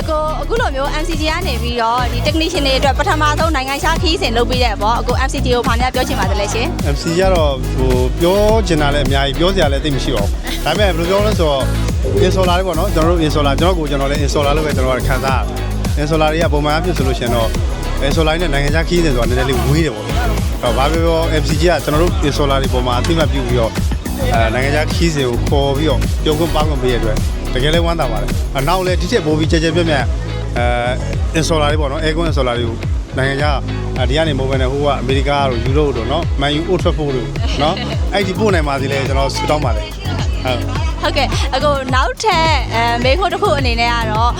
အခုလိုမျိုး MCG ကနေပြီးတော့ဒီ technician တွေအတွက်ပထမဆုံးနိုင်ငံခြားခီးစဉ်လုပ်ပေးတဲ့ပေါ့အခု MCG ကိုဘာများပြောချင်ပါတယ်လဲရှင် MC ကတော့ဟိုပြောချင်တာလည်းအများကြီးပြောစရာလည်းသိမရှိပါဘူးဒါပေမဲ့ဘယ်လိုပြောလဲဆိုတော့ installer တွေပေါ့နော်ကျွန်တော်တို့ installer ကျွန်တော်လည်း installer လို့ပဲကျွန်တော်ခံစားရတယ် installer တွေကပုံမှန်အဖြစ်ဆိုလို့ရှိရင်တော့ installer နဲ့နိုင်ငံခြားခီးစဉ်ဆိုတာနည်းနည်းလေးဝေးတယ်ပေါ့အဲ့ဘာပြော MCG ကကျွန်တော်တို့ installer တွေပုံမှန်အသိမှတ်ပြုပြီးတော့နိုင်ငံခြားခီးစဉ်ကိုခေါ်ပြီးတော့ပြုံးခွင့်ပေါင်းခွင့်ပေးရတဲ့အတွက်တကယ်လည်းဝမ်းသာပါတယ်နောက်လည်းဒီချက်ပို့ပြီးကြဲကြဲပြက်ပြက်installer တွေပေါ့နော် aircon installer တွေကိုနိုင်ငံခြားဒီကနေမဟုတ်ဘဲနဲ့ဟိုကအမေရိကတို့ယူရိုတို့နော်မန်ယူအိုထရဖို့တို့နော်အဲ့ဒီပို့နိုင်ပါသေးလဲကျွန်တော်ဆုတောင်းပါတယ်ဟုတ်ကဲ့အခုနောက်ထပ်မေခွန်းတစ်ခုအနေနဲ့ကတော့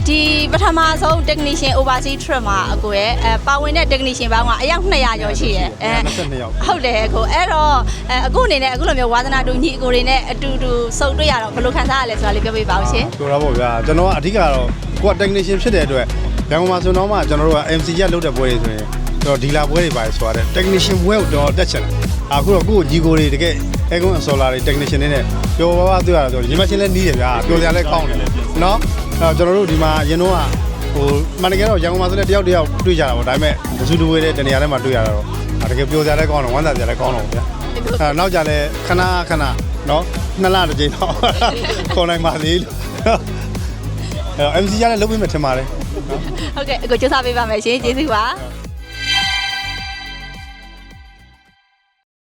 ဒီပထမဆုံး technician overseas trip မှာအကိုရဲ့ပါဝင်တဲ့ technician ပေါင်းကအယောက်200ကျော်ရှိတယ်22ယောက်ဟုတ်တယ်အကိုအဲ့တော့အခုအနေနဲ့အခုလိုမျိုးဝါသနာတူညီအကိုတွေနဲ့အတူတူစုံတွေ့ရတော့ဘယ်လိုခံစားရလဲဆိုတာလေးပြောပြပါဦးရှင်ဆိုတော့ပေါ့ဗျာကျွန်တော်ကအဓိကတော့ကိုက technician ဖြစ်တဲ့အတွက်ရန်ကုန်မှာဆိုတော့မှကျွန်တော်တို့က MC ရက်လုပ်တဲ့ပွဲတွေဆိုရင်တော့ဒီလာပွဲတွေပါဆိုတော့ technician ပွဲကိုတော့တက်ချင်တယ်အခုတော့ကိုကြီးကိုတွေတကယ် aircon installer တွေ technician တွေနဲ့ပြောပါတွေ့ရတာဆိုရင်မချင်းလဲနီးတယ်ဗျာပြောစရာလဲကောင်းတယ်နော်အဲ့ကျွန်တော်တို့ဒီမှာရင်တော့ဟိုမှန်တကယ်တော့ရန်ကုန်မှာဆိုလဲတယောက်တွေ့ကြတာပေါ့ဒါပေမဲ့ဘစုတူဝေးတဲ့တနေရာထဲမှာတွေ့ရတာတော့တကယ်ပြောစရာလဲကောင်းတယ်ဝမ်းသာစရာလဲကောင်းတော့ဗျာနောက်ကြလဲခဏနော်2လတစ်ကြိမ်တော့ခေါ်နိုင်ပါသေးလို့MC ရလည်းလုပ်ပေးမယ်ထင်ပါတယ်ဟုတ်ကဲ့အကိုကျေးဇူးပေးပါမယ်ရှင်ကျေးဇူးပါ